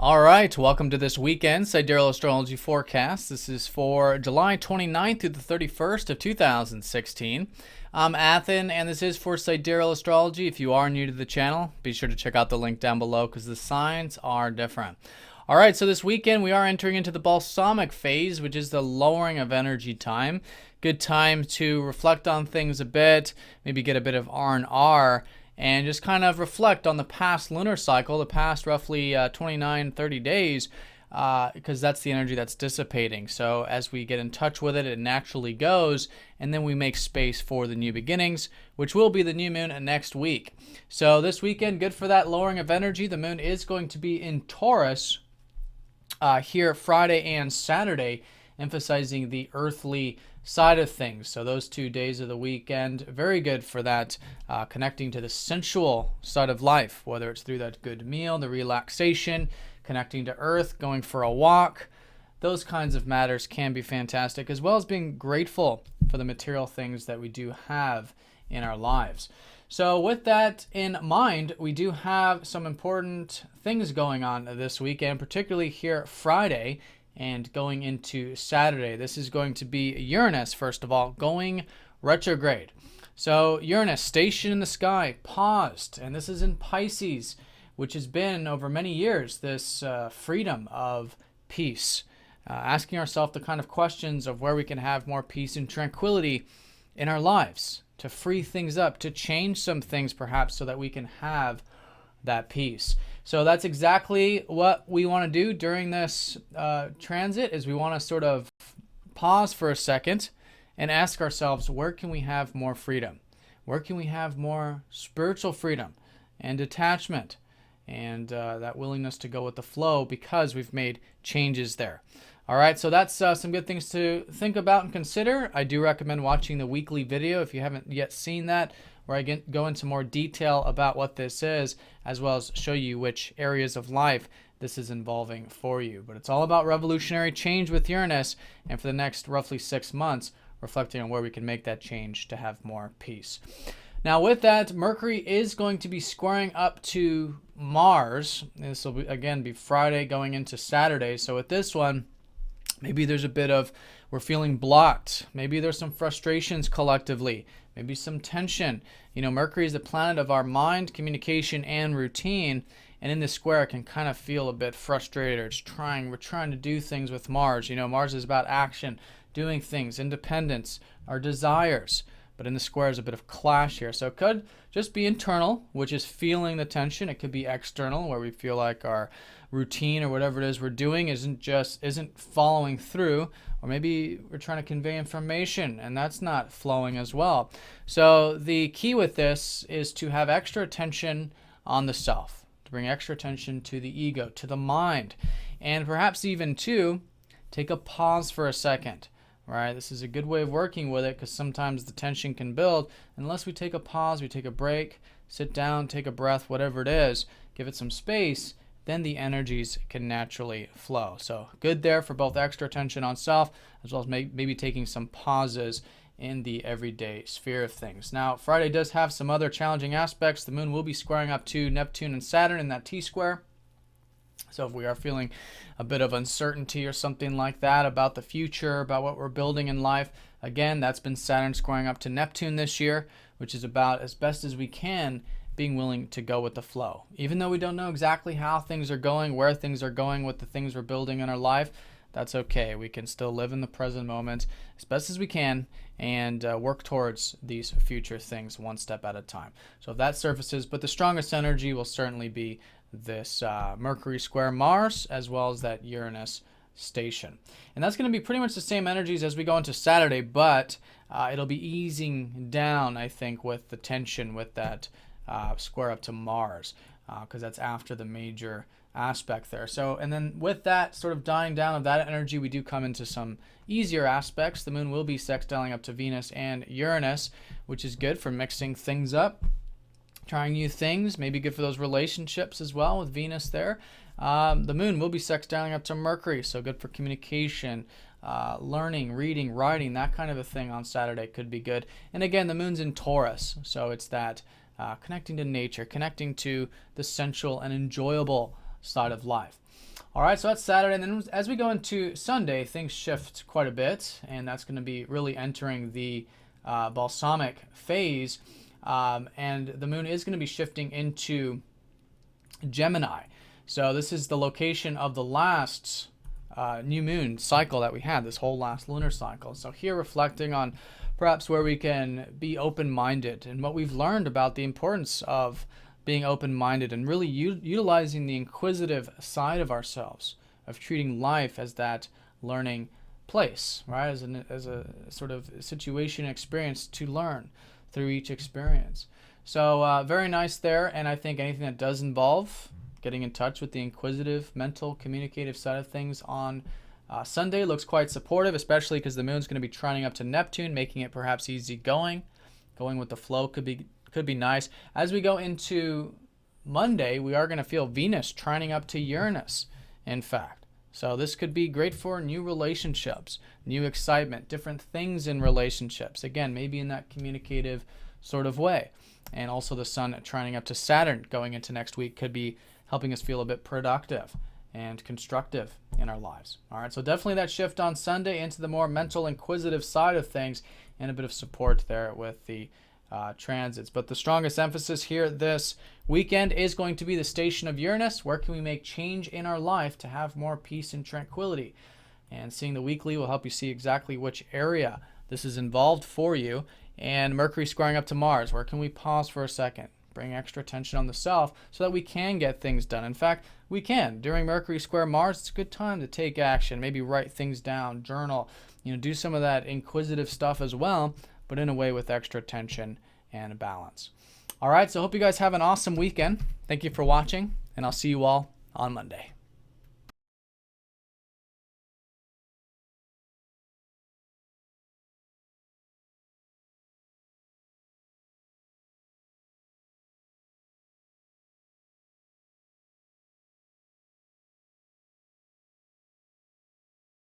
All right, welcome to this weekend Sidereal Astrology forecast. This is for July 29th through the 31st of 2016. I'm Athen, and this is for Sidereal Astrology. If you are new to the channel, be sure to check out the link down below because the signs are different. All right, so this weekend we are entering into the balsamic phase, which is the lowering of energy time. Good time to reflect on things a bit, maybe get a bit of R&R, and just kind of reflect on the past lunar cycle, the past roughly 29, 30 days, because that's the energy that's dissipating. So as we get in touch with it, it naturally goes, and then we make space for the new beginnings, which will be the new moon next week. So this weekend, good for that lowering of energy. The moon is going to be in Taurus here Friday and Saturday, emphasizing the earthly side of things. So those 2 days of the weekend, very good for that, connecting to the sensual side of life, whether it's through that good meal, the relaxation, connecting to earth, going for a walk. Those kinds of matters can be fantastic, as well as being grateful for the material things that we do have in our lives. So with that in mind, we do have some important things going on this weekend, particularly here Friday and going into Saturday. This is going to be Uranus, first of all, going retrograde. So Uranus, station in the sky, paused, and this is in Pisces, which has been over many years this freedom of peace, asking ourselves the kind of questions of where we can have more peace and tranquility in our lives, to free things up, to change some things perhaps so that we can have that peace. So that's exactly what we want to do during this transit, is we want to sort of pause for a second and ask ourselves, where can we have more freedom? Where can we have more spiritual freedom and detachment and that willingness to go with the flow because we've made changes there? All right, so that's some good things to think about and consider. I do recommend watching the weekly video if you haven't yet seen that, where I go into more detail about what this is, as well as show you which areas of life this is involving for you. But it's all about revolutionary change with Uranus, and for the next roughly 6 months, reflecting on where we can make that change to have more peace. Now with that, Mercury is going to be squaring up to Mars. This will again be Friday going into Saturday. So with this one, maybe there's a bit of, we're feeling blocked. Maybe there's some frustrations collectively. Maybe some tension. You know, Mercury is the planet of our mind, communication, and routine. And in this square, it can kind of feel a bit frustrated. Or we're trying to do things with Mars. You know, Mars is about action, doing things, independence, our desires. But in the square is a bit of clash here. So it could just be internal, which is feeling the tension. It could be external, where we feel like our routine or whatever it is we're doing isn't following through, or maybe we're trying to convey information and that's not flowing as well. So the key with this is to have extra attention on the self, to bring extra attention to the ego, to the mind, and perhaps even to take a pause for a second. Right, this is a good way of working with it, because sometimes the tension can build unless we take a pause, we take a break, sit down, take a breath, whatever it is, give it some space, then the energies can naturally flow. So good there for both extra attention on self, as well as maybe taking some pauses in the everyday sphere of things. Now, Friday does have some other challenging aspects. The moon will be squaring up to Neptune and Saturn in that T-square. So if we are feeling a bit of uncertainty or something like that about the future, about what we're building in life, again, that's been Saturn squaring up to Neptune this year, which is about, as best as we can, being willing to go with the flow. Even though we don't know exactly how things are going, where things are going with the things we're building in our life, that's okay. We can still live in the present moment as best as we can and work towards these future things one step at a time. So if that surfaces, but the strongest energy will certainly be this Mercury square Mars, as well as that Uranus station. And that's going to be pretty much the same energies as we go into Saturday, but it'll be easing down, I think, with the tension with that square up to Mars, because that's after the major aspect there. So, and then with that sort of dying down of that energy, we do come into some easier aspects. The moon will be sextiling up to Venus and Uranus, which is good for mixing things up, trying new things, maybe good for those relationships as well with Venus there. The moon will be sextiling up to Mercury, so good for communication, learning, reading, writing, that kind of a thing on Saturday could be good. And again, the moon's in Taurus, so it's that connecting to nature, connecting to the sensual and enjoyable side of life. All right, so that's Saturday. And then as we go into Sunday, things shift quite a bit. And that's going to be really entering the balsamic phase. And the moon is going to be shifting into Gemini. So this is the location of the last new moon cycle that we had, this whole last lunar cycle. So here reflecting on perhaps where we can be open-minded and what we've learned about the importance of being open-minded and really utilizing the inquisitive side of ourselves, of treating life as that learning place, right? As a sort of situation experience to learn through each experience. So very nice there. And I think anything that does involve getting in touch with the inquisitive, mental, communicative side of things on Sunday looks quite supportive, especially because the moon's going to be trining up to Neptune, making it perhaps easygoing. Going with the flow could be nice. As we go into Monday, we are going to feel Venus trining up to Uranus, in fact. So this could be great for new relationships, new excitement, different things in relationships. Again, maybe in that communicative sort of way. And also the sun trining up to Saturn going into next week could be helping us feel a bit productive and constructive in our lives. All right, so definitely that shift on Sunday into the more mental, inquisitive side of things, and a bit of support there with the transits. But the strongest emphasis here this weekend is going to be the station of Uranus. Where can we make change in our life to have more peace and tranquility? And seeing the weekly will help you see exactly which area this is involved for you. And Mercury squaring up to Mars. Where can we pause for a second? Bring extra attention on the self so that we can get things done. In fact, we can. During Mercury square Mars, it's a good time to take action, maybe write things down, journal, do some of that inquisitive stuff as well, but in a way with extra attention and balance. All right, so I hope you guys have an awesome weekend. Thank you for watching, and I'll see you all on Monday.